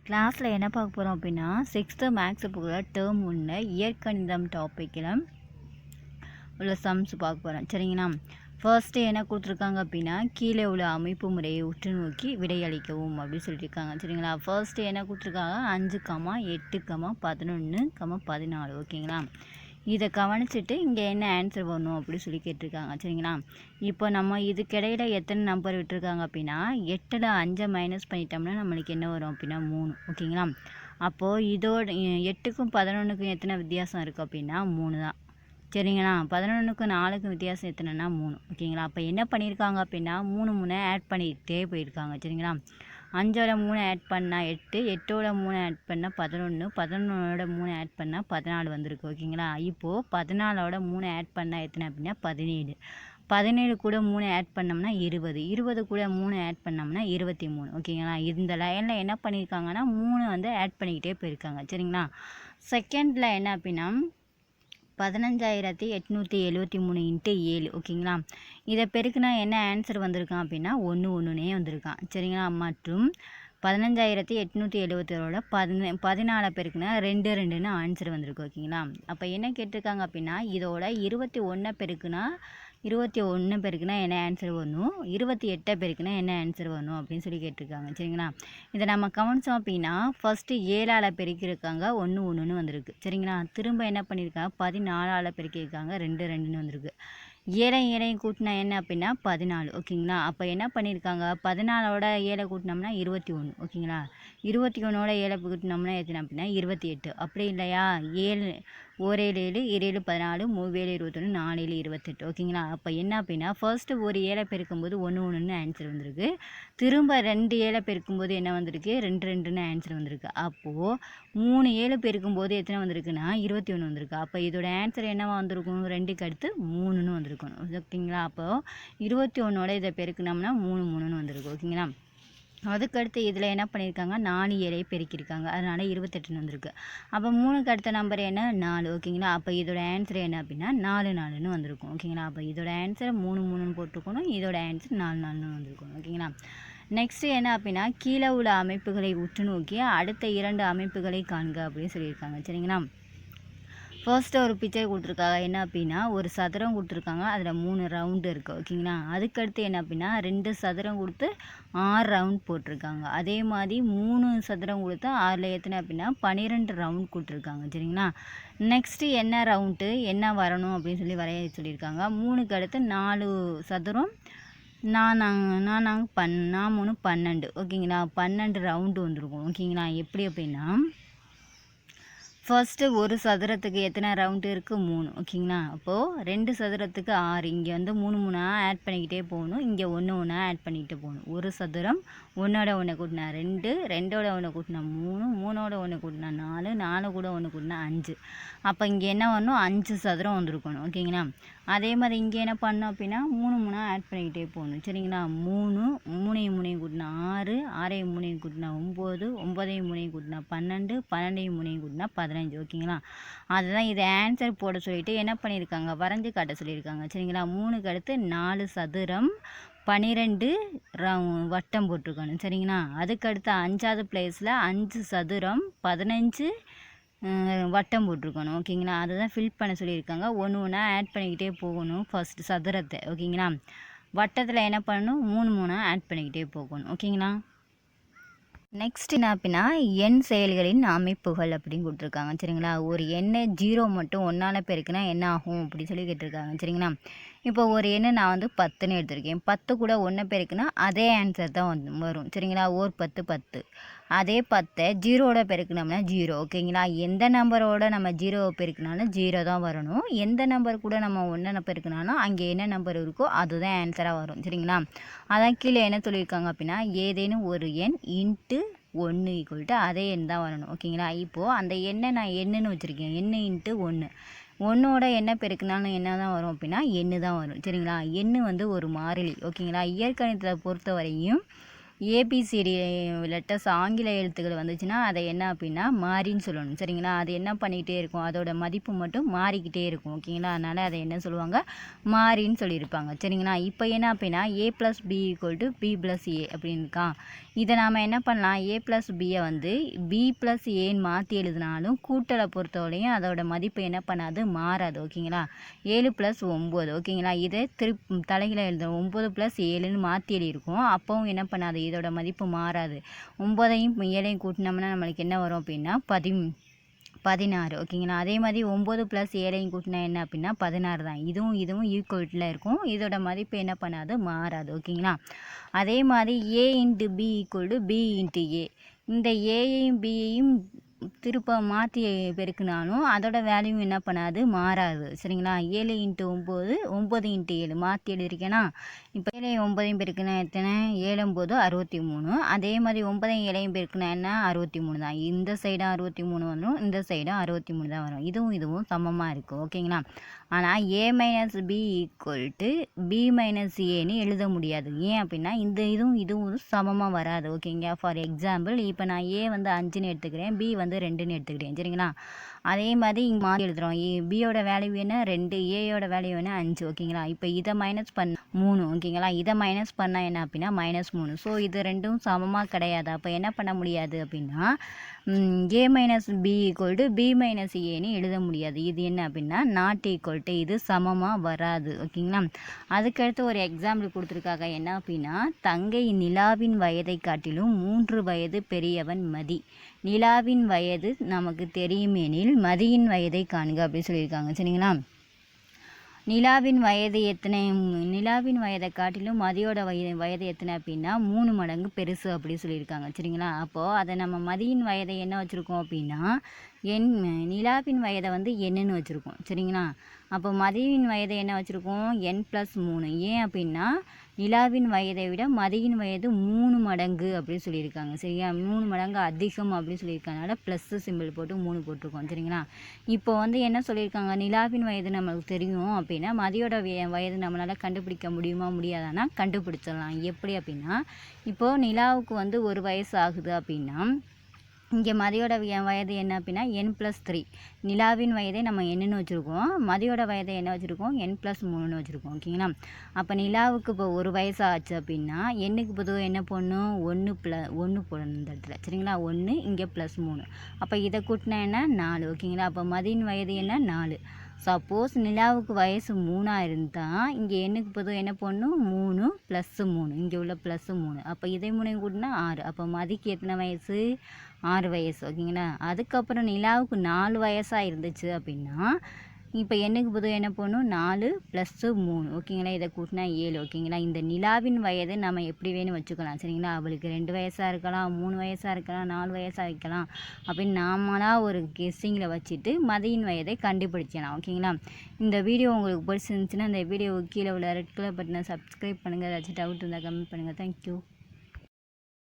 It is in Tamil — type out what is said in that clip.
கிளாஸில் என்ன பார்க்க போகிறோம் அப்படின்னா 6th மேக்ஸ் புக்கில் டேர்ம் 1 இயற்கணிதம் டாப்பிக்கில் உள்ள சம்ஸ் பார்க்க போகிறோம். சரிங்களா? ஃபர்ஸ்ட்டு என்ன கொடுத்துருக்காங்க அப்படின்னா கீழே உள்ள அமைப்பு முறையை உற்று நோக்கி விடையளிக்கவும் அப்படின்னு சொல்லியிருக்காங்க. சரிங்களா? ஃபர்ஸ்ட்டு என்ன கொடுத்துருக்காங்க 5,8,11,14 ஓகேங்களா? இதை கவனிச்சுட்டு இங்கே என்ன ஆன்சர் வரணும் அப்படின்னு சொல்லி கேட்டிருக்காங்க. சரிங்களா? இப்போ நம்ம இதுக்கிடையில் எத்தனை நம்பர் விட்டுருக்காங்க அப்படின்னா 8ல் 5 மைனஸ் பண்ணிட்டோம்னா நம்மளுக்கு என்ன வரும் அப்படின்னா 3 ஓகேங்களா? அப்போது இதோட 8க்கும் 11க்கும் எத்தனை வித்தியாசம் இருக்குது அப்படின்னா 3 தான். சரிங்களா? 11க்கும் 4க்கும் வித்தியாசம் எத்தனைன்னா 3 ஓகேங்களா? அப்போ என்ன பண்ணியிருக்காங்க அப்படின்னா 3 ஆட் பண்ணிகிட்டே போயிருக்காங்க. சரிங்களா? 5ஓட 3 ஆட் பண்ணால் 8, 8ஓட 3 ஆட் பண்ணால் 11, 11ஓட 3 ஆட் பண்ணால் 14 வந்திருக்கு ஓகேங்களா? இப்போது 14ஓட 3 ஆட் பண்ணால் எத்தனை அப்படின்னா 17, 17 கூட 3 ஆட் பண்ணோம்னா 20, 20 கூட 3 ஆட் பண்ணோம்னா 23 ஓகேங்களா? இந்த லைனில் என்ன பண்ணியிருக்காங்கன்னா 3 ஆட் பண்ணிக்கிட்டே போயிருக்காங்க. சரிங்களா? செகண்டில் என்ன அப்படின்னா 15,873 × 7 ஓகேங்களா? இதை பெருக்குனா என்ன ஆன்சர் வந்திருக்கான் அப்படின்னா 1 வந்திருக்கான். சரிங்களா? மற்றும் 15,877ஓட 14 பெருக்குனா 2 ஆன்சர் வந்திருக்கு ஓகேங்களா? அப்போ என்ன கேட்டிருக்காங்க அப்படின்னா இதோட 21 பெருக்குனா என்ன ஆன்சர் வரணும், 28 பெருக்குனா என்ன ஆன்சர் வரணும் அப்படின்னு சொல்லி கேட்டிருக்காங்க. சரிங்களா? இதை நம்ம கவனித்தோம் அப்படின்னா ஃபஸ்ட்டு 7ஆல் பெருக்கியிருக்காங்க 1 வந்திருக்கு. சரிங்களா? திரும்ப என்ன பண்ணியிருக்காங்க 14ஆல் பெருக்கியிருக்காங்க 2 வந்திருக்கு. 7 கூட்டினா என்ன அப்படின்னா 14 ஓகேங்களா? அப்போ என்ன பண்ணியிருக்காங்க 14ஓட 7 கூட்டினோம்னா 21 ஓகேங்களா? 21ஓட 7 கூட்டினோம்னா எத்தனை அப்படின்னா 28. அப்படி இல்லையா 7 1 7 7 14 3 21 4 28 ஓகேங்களா? அப்போ என்ன அப்படின்னா ஃபர்ஸ்ட்டு ஒரு 7 பெருக்கும்போது 1 ஆன்சர் வந்திருக்கு. திரும்ப 2 7 பெருக்கும்போது என்ன வந்திருக்கு 2 ஆன்சர் வந்திருக்கு. அப்போது 3 7 பெருக்கும்போது எத்தனை வந்திருக்குன்னா 21 வந்திருக்கு. அப்போ இதோட ஆன்சர் என்னவா வந்திருக்கும் 2க்கு அடுத்து 3 வந்திருக்கணும் ஓகேங்களா? அப்போது 21ஓட இதை பெருக்குனோம்னா 3 வந்திருக்கு ஓகேங்களா? அதுக்கடுத்து இதில் என்ன பண்ணியிருக்காங்க 4 7 பெருக்கியிருக்காங்க, அதனால் 28 வந்திருக்கு. அப்போ 3க்கு அடுத்த நம்பர் என்ன 4 ஓகேங்களா? அப்போ இதோட ஆன்சர் என்ன அப்படின்னா 4 வந்திருக்கும் ஓகேங்களா? அப்போ இதோட ஆன்சர் 3 போட்டிருக்கணும், இதோட ஆன்சர் 4 வந்திருக்கணும் ஓகேங்களா? நெக்ஸ்ட்டு என்ன அப்படின்னா கீழே உள்ள அமைப்புகளை உற்று நோக்கி அடுத்த 2 அமைப்புகளை காண்க அப்படின்னு சொல்லியிருக்காங்க. சரிங்களா? ஃபர்ஸ்ட்டு ஒரு பிக்சர் கொடுத்துருக்காங்க. என்ன அப்படின்னா ஒரு சதுரம் கொடுத்துருக்காங்க, அதில் 3 ரவுண்டு இருக்குது ஓகேங்களா? அதுக்கடுத்து என்ன அப்படின்னா 2 சதுரம் கொடுத்து 6 ரவுண்ட் போட்டிருக்காங்க. அதே மாதிரி 3 சதுரம் கொடுத்து 6ல் எத்தனை அப்படின்னா 12 ரவுண்ட் கொடுத்துருக்காங்க. சரிங்களா? நெக்ஸ்ட்டு என்ன ரவுண்டு என்ன வரணும் அப்படின்னு சொல்லி வரைய சொல்லியிருக்காங்க. 3க்கு அடுத்து 4 சதுரம் 3 12 ஓகேங்களா? 12 ரவுண்டு வந்துருக்கும் ஓகேங்களா? எப்படி அப்படின்னா ஃபர்ஸ்ட்டு ஒரு சதுரத்துக்கு எத்தனை ரவுண்டு இருக்குது 3 ஓகேங்களா? அப்போது 2 சதுரத்துக்கு 6, இங்கே வந்து 3 ஆட் பண்ணிக்கிட்டே போகணும், இங்கே 1 ஆட் பண்ணிக்கிட்டே போகணும். ஒரு சதுரம் 1ஓட 1 கூட்டினா 2, 2ஓட 1 கூட்டினா 3, 3ஓட 1 கூட்டினா 4, 4 கூட 1 கூட்டினா 5. அப்போ இங்கே என்ன வரணும் 5 சதுரம் வந்திருக்கணும் ஓகேங்களா? அதே மாதிரி இங்கே என்ன பண்ணணும் அப்படின்னா 3 ஆட் பண்ணிக்கிட்டே போகணும். சரிங்களா? 3 3 கூட்டினா 6, 6 கூட்டினா 9, 9 கூட்டினா 12, 12 கூட்டினா 15 ஓகேங்களா? அதுதான் இதை ஆன்சர் போட சொல்லிட்டு என்ன பண்ணியிருக்காங்க வரைஞ்சி காட்ட சொல்லியிருக்காங்க. சரிங்களா? 3க்கு அடுத்து 4 சதுரம் 12 வட்டம் போட்டிருக்கணும். சரிங்களா? அதுக்கடுத்து 5ஆவது பிளேஸில் 5 சதுரம் 15 வட்டம் போட்டிருக்கணும் ஓகேங்களா? அதை தான் ஃபில் பண்ண சொல்லியிருக்காங்க. ஒன்று ஆட் பண்ணிக்கிட்டே போகணும் ஃபஸ்ட்டு சதுரத்தை ஓகேங்களா? வட்டத்தில் என்ன பண்ணணும் 3 ஆட் பண்ணிக்கிட்டே போகணும் ஓகேங்களா? நெக்ஸ்ட் என்ன அப்படின்னா எண் செயல்களின் அமைப்புகள் அப்படின்னு கொடுத்துருக்காங்க. சரிங்களா? ஒரு எண்ணை 0 மட்டும் 1ஆல் பெருக்குனா என்ன ஆகும் அப்படின்னு சொல்லி கேட்டிருக்காங்க. சரிங்களா? இப்போ ஒரு எண்ணை நான் வந்து 10ன்னு எடுத்திருக்கேன். 10 கூட 1 பெருக்குனா அதே ஆன்சர் தான் வரும். சரிங்களா? 10. அதே 10 0ஓட பெருக்குனோம்னா 0 ஓகேங்களா? எந்த நம்பரோட நம்ம 0 பெருக்கினாலும் 0 தான் வரணும். எந்த நம்பர் கூட நம்ம 1 பெருக்கினாலும் அங்கே என்ன நம்பர் இருக்கோ அதுதான் ஆன்சராக வரும். சரிங்களா? அதான் கீழே என்ன சொல்லியிருக்காங்க அப்படின்னா ஏதேனும் ஒரு எண் இன்ட்டு 1 = அதே எண் தான் வரணும் ஓகேங்களா? இப்போது அந்த எண்ணை நான் எண்ணுன்னு வச்சுருக்கேன். எண்ணு இன்ட்டு 1, 1ஓட என்ன பெருக்கினாலும் என்ன தான் வரும் அப்படின்னா எண்ணு தான் வரும். சரிங்களா? எண்ணு வந்து ஒரு மாறிலி ஓகேங்களா? இயற்கணிதத்தை பொறுத்த வரையும் ஏபிசிடி லெட்டர்ஸ் ஆங்கில எழுத்துக்கள் வந்துச்சுன்னா அதை என்ன அப்படின்னா மாறின்னு சொல்லணும். சரிங்களா? அது என்ன பண்ணிக்கிட்டே இருக்கும், அதோட மதிப்பு மட்டும் மாறிக்கிட்டே இருக்கும். ஓகேங்களா? அதனால் அதை என்ன சொல்லுவாங்க, மாறின்னு சொல்லியிருப்பாங்க. சரிங்களா? இப்போ என்ன அப்படின்னா a + b = b + a அப்படின்னு இருக்கா. இதை நாம் என்ன பண்ணலாம், a + b வந்து b + aன்னு மாற்றி எழுதினாலும் கூட்டலை பொறுத்தவரையும் அதோட மதிப்பு என்ன பண்ணாது, மாறாது. ஓகேங்களா? 7 + 9. ஓகேங்களா? இதை தலைகீழ எழுதுறோம். 9 + 7ன்னு மாற்றி எழுதியிருக்கோம். அப்பவும் என்ன பண்ணாது, இதோட மதிப்பு மாறாது. 9ஐயும் 7ஐயும் கூட்டினோம்னா நம்மளுக்கு என்ன வரும் அப்படின்னா 16. ஓகேங்களா? அதே மாதிரி 9 + 7ஐயும் கூட்டினா என்ன அப்படின்னா 16 தான். இதுவும் ஈக்குவல்ட்டில் இருக்கும். இதோட மதிப்பு என்ன பண்ணாது, மாறாது. ஓகேங்களா? அதே மாதிரி a × b = b × a. இந்த ஏயையும் பியையும் திருப்ப மாற்றி பெருக்கினாலும் அதோட வேல்யூ என்ன பண்ணாது, மாறாது. சரிங்களா? 7 × 9 9 × 7 மாற்றி எழுதியிருக்கேன்னா, இப்போ 7ஐயும் 9ஐயும் பெருக்கினா எத்தனை, 7 9 63. அதே மாதிரி 9ஐயும் 7ஐயும் பெருக்கினா என்ன, 63 தான். இந்த சைடும் 63 வரும், இந்த சைடும் 63 தான் வரும். இதுவும் சமமாக இருக்கும். ஓகேங்களா? ஆனால் a - b = b - aன்னு எழுத முடியாது. ஏன் அப்படின்னா இதுவும் சமமாக வராது. ஓகேங்க? ஃபார் எக்ஸாம்பிள் இப்போ நான் a வந்து 5ன்னு எடுத்துக்கிறேன், b வந்து 2ன்னு எடுத்துக்கிறேன். சரிங்களா? அதே மாதிரி இங்கே மாற்றி எழுதுகிறோம். பியோட வேல்யூ என்ன, 2, ஏயோட வேல்யூ என்ன, 5. ஓகேங்களா? இப்போ இதை மைனஸ் பண்ண 3. ஓகேங்களா? இதை மைனஸ் பண்ணால் என்ன அப்படின்னா -3. ஸோ இது ரெண்டும் சமமாக கிடையாது. அப்போ என்ன பண்ண முடியாது அப்படின்னா a - b = b - aன்னு எழுத முடியாது. இது என்ன அப்படின்னா நாட் ஈக்குவல் டு, இது சமமாக வராது. ஓகேங்களா? அதுக்கடுத்து ஒரு எக்ஸாம்பிள் கொடுத்துருக்காங்க. என்ன அப்படின்னா, தங்கை நிலாவின் வயதை காட்டிலும் 3 வயது பெரியவன் மதி. நிலாவின் வயது நமக்கு தெரியுமெனில் மதியின் வயதை காண்க அப்படின்னு சொல்லியிருக்காங்க. சரிங்களா? நிலாவின் வயது எத்தனை, நிலாவின் வயதை காட்டிலும் மதியோட வயது எத்தனை அப்படின்னா 3 மடங்கு பெருசு அப்படி சொல்லியிருக்காங்க. சரிங்களா? அப்போது அதை நம்ம மதியின் வயதை என்ன வச்சுருக்கோம் அப்படின்னா நிலாவின் வயதை வந்து என்னன்னு வச்சுருக்கோம். சரிங்களா? அப்போ மதியின் வயதை என்ன வச்சுருக்கோம், n + 3. ஏன் அப்படின்னா நிலாவின் வயதை விட மதியின் வயது 3 மடங்கு அப்படின்னு சொல்லியிருக்காங்க. சரியா? 3 மடங்கு அதிகம் அப்படின்னு சொல்லியிருக்கனால ப்ளஸ் சிம்பிள் போட்டு 3 போட்டிருக்கோம். சரிங்களா? இப்போ வந்து என்ன சொல்லியிருக்காங்க, நிலாவின் வயது நம்மளுக்கு தெரியும் அப்படின்னா மதியோட வயது நம்மளால் கண்டுபிடிக்க முடியுமா முடியாதானா, கண்டுபிடிச்சிடலாம். எப்படி அப்படின்னா, இப்போது நிலாவுக்கு வந்து 1 வயசு ஆகுது அப்படின்னா இங்கே மதியோட வயது என்ன அப்படின்னா n + 3. நிலாவின் வயதை நம்ம என்னன்னு வச்சுருக்கோம், மதியோட வயதை என்ன வச்சுருக்கோம், n + 3ன்னு வச்சுருக்கோம். ஓகேங்களா? அப்போ நிலாவுக்கு இப்போ 1 வயசு ஆச்சு அப்படின்னா எண்ணுக்கு பொதுவாக என்ன போடணும், 1 போடணும் இந்த இடத்துல. சரிங்களா? 1 இங்கே +3. அப்போ இதை கூட்டினா என்ன, 4. ஓகேங்களா? அப்போ மதியின் வயது என்ன, 4. சப்போஸ் நிலாவுக்கு வயசு 3 இருந்தால் இங்கே எண்ணுக்கு பொதுவாக என்ன போடணும், 3 + 3. இங்கே உள்ள +3. அப்போ இதை 3 கூட்டினா 6. அப்போ மதிக்கு எத்தனை வயசு, 6 வயசு. ஓகேங்களா? அதுக்கப்புறம் நிலாவுக்கு 4 வயசாக இருந்துச்சு அப்படின்னா இப்போ எண்ணுக்கு பொதுவாக என்ன போடணும், 4 + 3. ஓகேங்களா? இதை கூட்டினா 7. ஓகேங்களா? இந்த நிலாவின் வயது நம்ம எப்படி வேணும் வச்சுக்கலாம். சரிங்களா? அவளுக்கு 2 வயசாக இருக்கலாம், 3 வயசாக இருக்கலாம், 4 வயசாக வைக்கலாம் அப்படின்னு நாமளாக ஒரு கெஸ்ஸிங்கில் வச்சுட்டு மதியின் வயதை கண்டுபிடிச்சலாம். ஓகேங்களா? இந்த வீடியோ உங்களுக்கு பிடிச்சிருந்துச்சுன்னா இந்த வீடியோவுக்கு கீழே உள்ள ரெட் கலர் பட்டனை சப்ஸ்கிரைப் பண்ணுங்கள். ஏதாச்சும் டவுட் இருந்தால் கமெண்ட் பண்ணுங்கள். தேங்க்யூ.